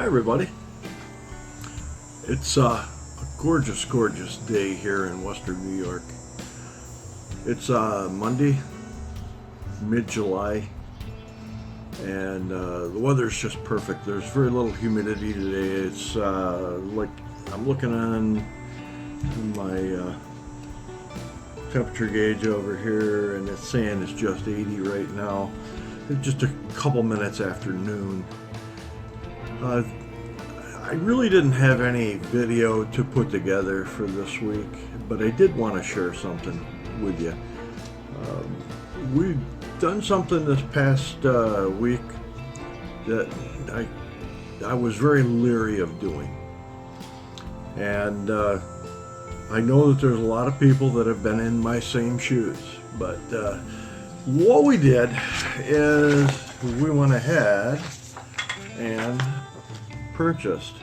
Hi everybody. It's a gorgeous, gorgeous day here in Western New York. It's Monday, mid-July, and the weather's just perfect. There's very little humidity today. It's like I'm looking on my temperature gauge over here, and it's saying it's just 80 right now. It's just a couple minutes after noon. I really didn't have any video to put together for this week, but I did want to share something with you. We've done something this past week that I was very leery of doing. And I know that there's a lot of people that have been in my same shoes, but what we did is we went ahead and purchased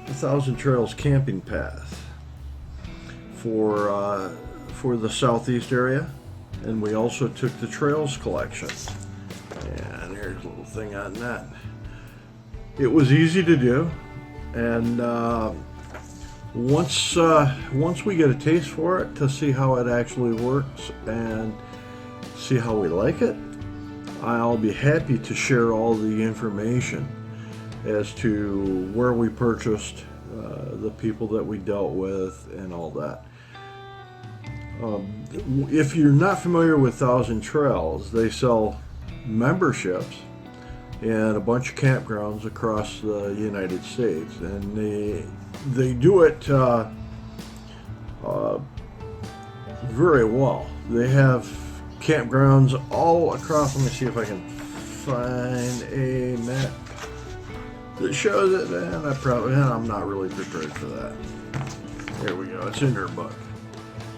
a Thousand Trails camping path for the southeast area, and we also took the trails collection. And here's a little thing on that. It was easy to do, and once we get a taste for it to see how it actually works and see how we like it, I'll be happy to share all the information as to where we purchased, the people that we dealt with, and all that. If you're not familiar with Thousand Trails, they sell memberships in a bunch of campgrounds across the United States, and they do it very well. They have campgrounds all across. Let me see if I can find a map that shows it, and I'm not really prepared for that. There we go, it's in their book.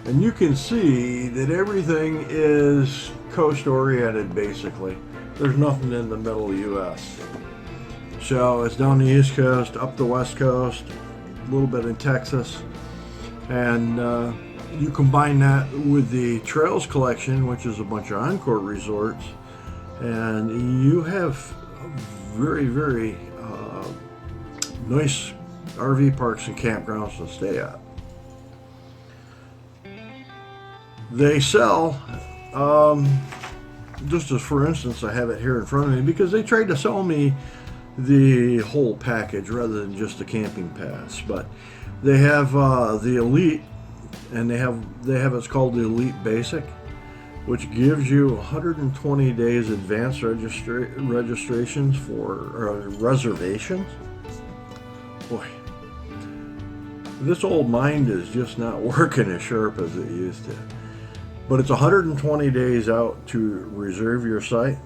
And you can see that everything is coast oriented basically. There's nothing in the middle of the US. So it's down the East Coast, up the West Coast, a little bit in Texas. And you combine that with the Trails collection, which is a bunch of Encore resorts, and you have very, very nice RV parks and campgrounds to stay at. They sell, just as for instance, I have it here in front of me because they tried to sell me the whole package rather than just the camping pass. But they have the Elite, and they have it's called the Elite Basic, which gives you 120 days advance registrations for reservations. Boy, this old mind is just not working as sharp as it used to. But it's 120 days out to reserve your site.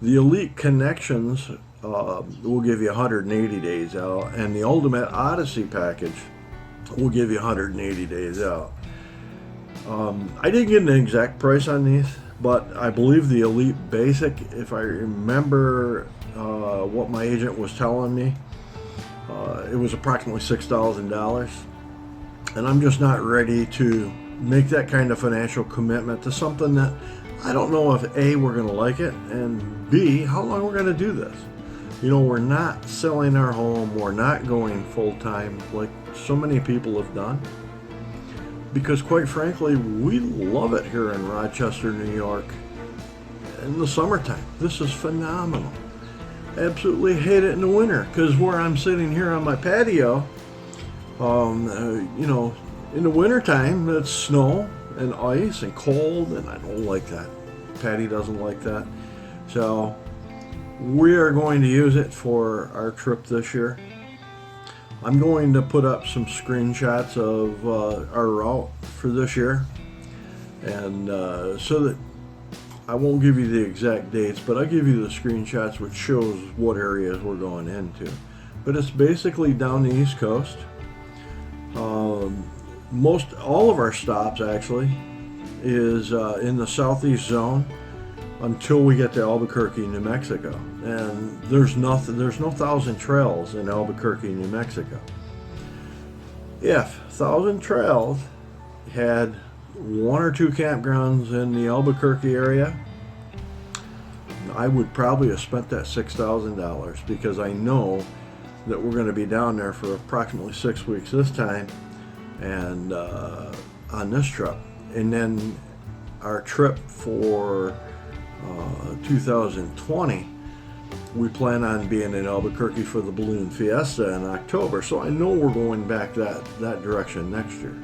The Elite Connections will give you 180 days out, and the Ultimate Odyssey package will give you 180 days out. I didn't get an exact price on these, but I believe the Elite Basic, if I remember what my agent was telling me, it was approximately $6,000. And I'm just not ready to make that kind of financial commitment to something that I don't know if A, we're going to like it, and B, how long we're going to do this. You know, we're not selling our home, we're not going full-time like so many people have done, because quite frankly, we love it here in Rochester, New York in the summertime. This is phenomenal. Absolutely hate it in the winter, because where I'm sitting here on my patio, you know, in the wintertime, it's snow and ice and cold, and I don't like that. Patty doesn't like that. So we are going to use it for our trip this year. I'm going to put up some screenshots of our route for this year, and so that I won't give you the exact dates, but I'll give you the screenshots which shows what areas we're going into. But it's basically down the East Coast. All of our stops actually is in the southeast zone until we get to Albuquerque, New Mexico. And there's no Thousand Trails in Albuquerque, New Mexico. If Thousand Trails had one or two campgrounds in the Albuquerque area, I would probably have spent that $6,000, because I know that we're going to be down there for approximately 6 weeks this time, and on this trip. And then our trip for 2020, we plan on being in Albuquerque for the Balloon Fiesta in October. So I know we're going back that direction next year.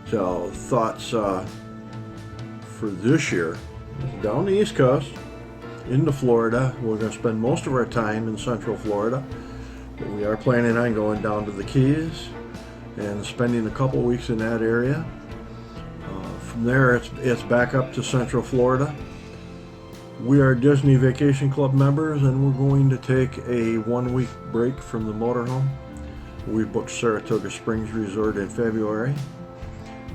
So thoughts for this year, down the East Coast, into Florida. We're going to spend most of our time in Central Florida, but we are planning on going down to the Keys and spending a couple weeks in that area. From there, it's back up to Central Florida. We are Disney Vacation Club members, and we're going to take a 1-week break from the motorhome. We booked Saratoga Springs Resort in February,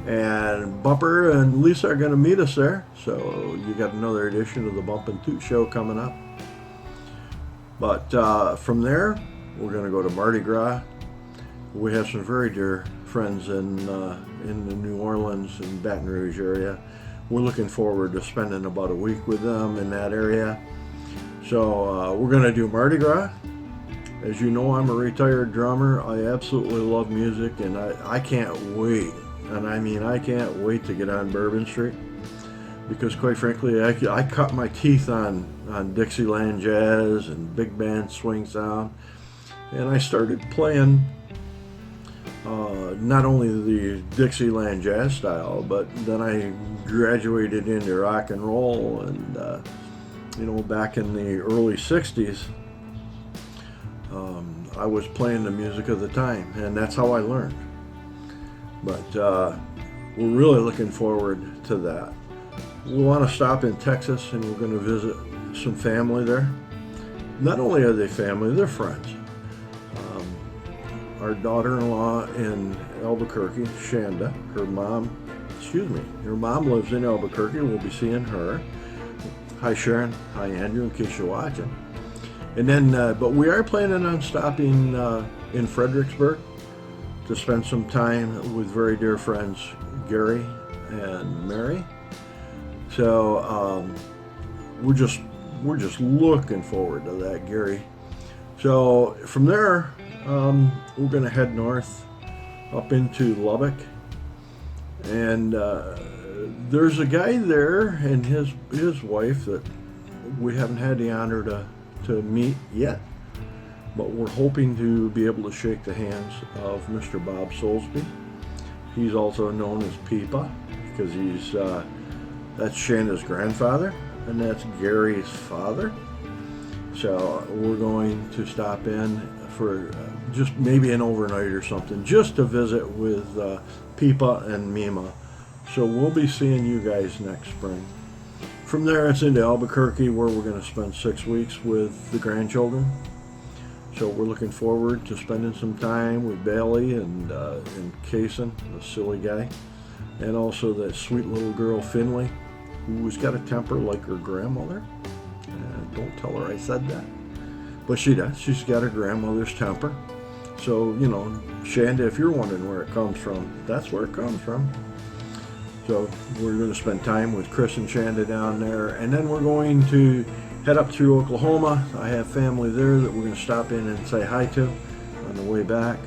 and Bumper and Lisa are going to meet us there. So you got another edition of the Bump and Toot Show coming up. But from there, we're going to go to Mardi Gras. We have some very dear friends in the New Orleans and Baton Rouge area. We're looking forward to spending about a week with them in that area. So we're going to do Mardi Gras. As you know, I'm a retired drummer. I absolutely love music, and I can't wait. And I mean, I can't wait to get on Bourbon Street, because quite frankly, I cut my teeth on Dixieland jazz and big band swing sound. And I started playing not only the Dixieland jazz style, but then I graduated into rock and roll, and back in the early 60s, I was playing the music of the time, and that's how I learned. But we're really looking forward to that. We want to stop in Texas, and we're going to visit some family there. Not only are they family, they're friends. Our daughter-in-law in Albuquerque, Shanda, her mom lives in Albuquerque. We'll be seeing her. Hi Sharon, hi Andrew, in case you're watching. And then, but we are planning on stopping in Fredericksburg to spend some time with very dear friends, Gary and Mary. So we're just looking forward to that, Gary. So from there, we're going to head north up into Lubbock, and there's a guy there and his wife that we haven't had the honor to meet yet, but we're hoping to be able to shake the hands of Mr. Bob Soulsby. He's also known as Peepa, because that's Shanda's grandfather, and that's Gary's father. So we're going to stop in for just maybe an overnight or something, just to visit with Peepa and Mima. So we'll be seeing you guys next spring. From there, it's into Albuquerque, where we're going to spend 6 weeks with the grandchildren. So we're looking forward to spending some time with Bailey and Kason, the silly guy, and also that sweet little girl Finley, who's got a temper like her grandmother. Don't tell her I said that. But she does. She's got her grandmother's temper. So, Shanda, if you're wondering where it comes from, that's where it comes from. So we're going to spend time with Chris and Shanda down there. And then we're going to head up through Oklahoma. I have family there that we're going to stop in and say hi to on the way back.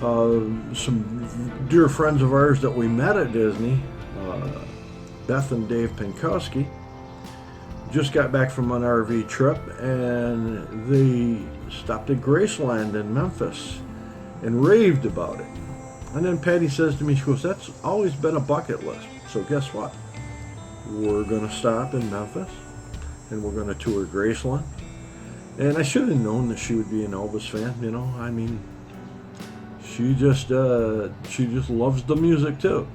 Some dear friends of ours that we met at Disney, Beth and Dave Pinkowski, just got back from an RV trip, and they stopped at Graceland in Memphis and raved about it. And then Patty says to me, she goes, that's always been a bucket list. So guess what? We're going to stop in Memphis, and we're going to tour Graceland. And I should have known that she would be an Elvis fan, I mean, she just loves the music too.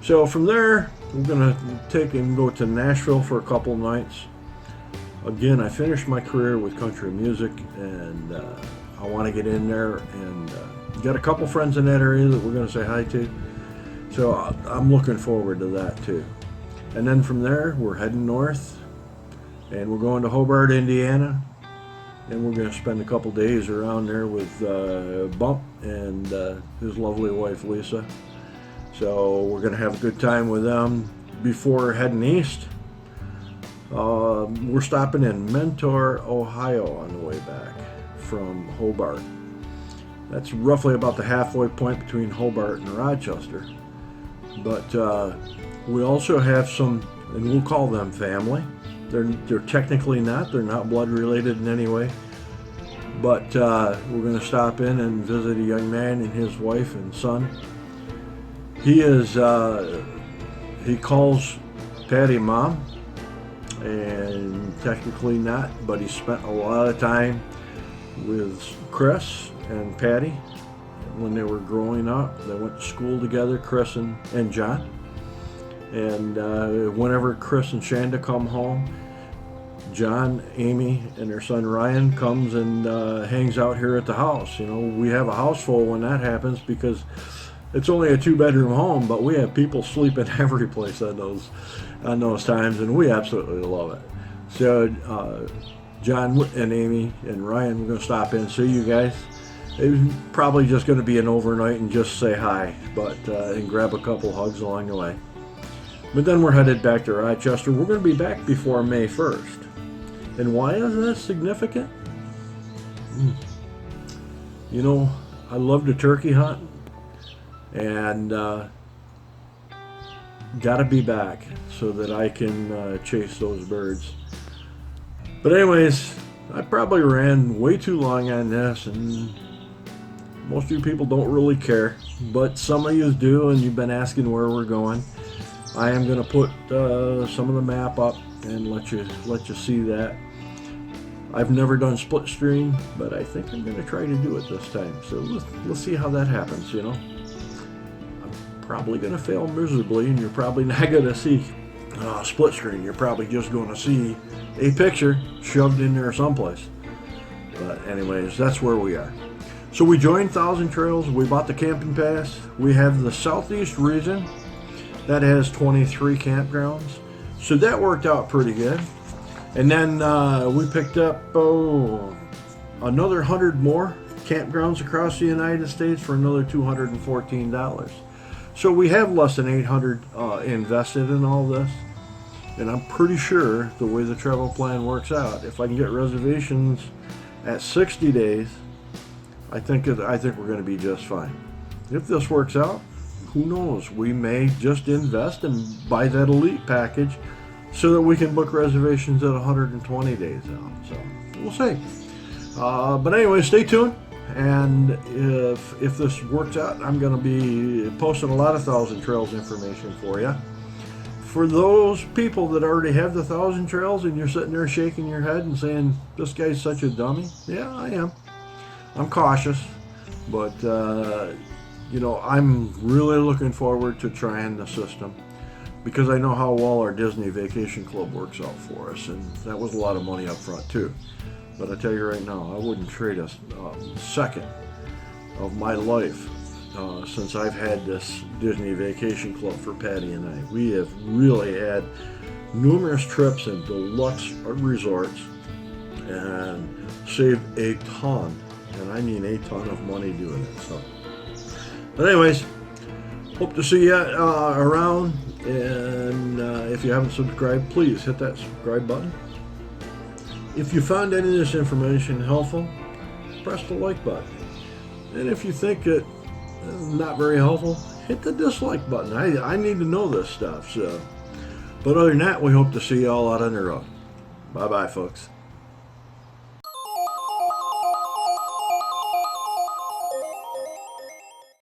So from there, we're going to take and go to Nashville for a couple nights. Again, I finished my career with country music, and I want to get in there, and got a couple friends in that area that we're going to say hi to. So I'm looking forward to that too. And then from there, we're heading north, and we're going to Hobart, Indiana, and we're going to spend a couple days around there with Bump and his lovely wife, Lisa. So we're going to have a good time with them before heading east. We're stopping in Mentor, Ohio on the way back from Hobart. That's roughly about the halfway point between Hobart and Rochester. But we also have some, and we'll call them family. They're technically not. They're not blood related in any way. But we're going to stop in and visit a young man and his wife and son. He calls Patty Mom, and technically not, but he spent a lot of time with Chris and Patty when they were growing up. They went to school together, Chris and John. And whenever Chris and Shanda come home, John, Amy, and their son Ryan comes and hangs out here at the house. You know, we have a house full when that happens because it's only a 2-bedroom home, but we have people sleeping every place on those times, and we absolutely love it. So John and Amy and Ryan, we're going to stop in and see you guys. It's probably just going to be an overnight and just say hi, but and grab a couple hugs along the way. But then we're headed back to Rochester. We're going to be back before May 1st. And why is that significant? You know, I love to turkey hunt, and gotta be back so that I can chase those birds. But anyways, I probably ran way too long on this, and most of you people don't really care, but some of you do, and you've been asking where we're going. I am going to put some of the map up and let you see that. I've never done split screen, but I think I'm going to try to do it this time. So let's see how that happens, you know. I'm probably going to fail miserably, and you're probably not going to see split screen. You're probably just going to see a picture shoved in there someplace. But anyways, that's where we are. So we joined Thousand Trails. We bought the camping pass. We have the southeast region that has 23 campgrounds. So that worked out pretty good. And then we picked up another 100 more campgrounds across the United States for another $214. So we have less than $800 invested in all this. And I'm pretty sure the way the travel plan works out, if I can get reservations at 60 days, I think we're going to be just fine. If this works out, who knows? We may just invest and buy that elite package so that we can book reservations at 120 days out. So we'll see. But anyway, stay tuned. And if this works out, I'm going to be posting a lot of Thousand Trails information for you. For those people that already have the Thousand Trails and you're sitting there shaking your head and saying, this guy's such a dummy. Yeah, I am. I'm cautious. But, you know, I'm really looking forward to trying the system because I know how well our Disney Vacation Club works out for us. And that was a lot of money up front, too. But I tell you right now, I wouldn't trade a second of my life since I've had this Disney Vacation Club for Patty and I. We have really had numerous trips in deluxe resorts and saved a ton, and I mean a ton of money doing it. So, but anyways, hope to see you around, and if you haven't subscribed, please hit that subscribe button. If you found any of this information helpful, press the like button. And if you think it is not very helpful, hit the dislike button. I need to know this stuff. So, but other than that, we hope to see you all out on the road. Bye-bye, folks.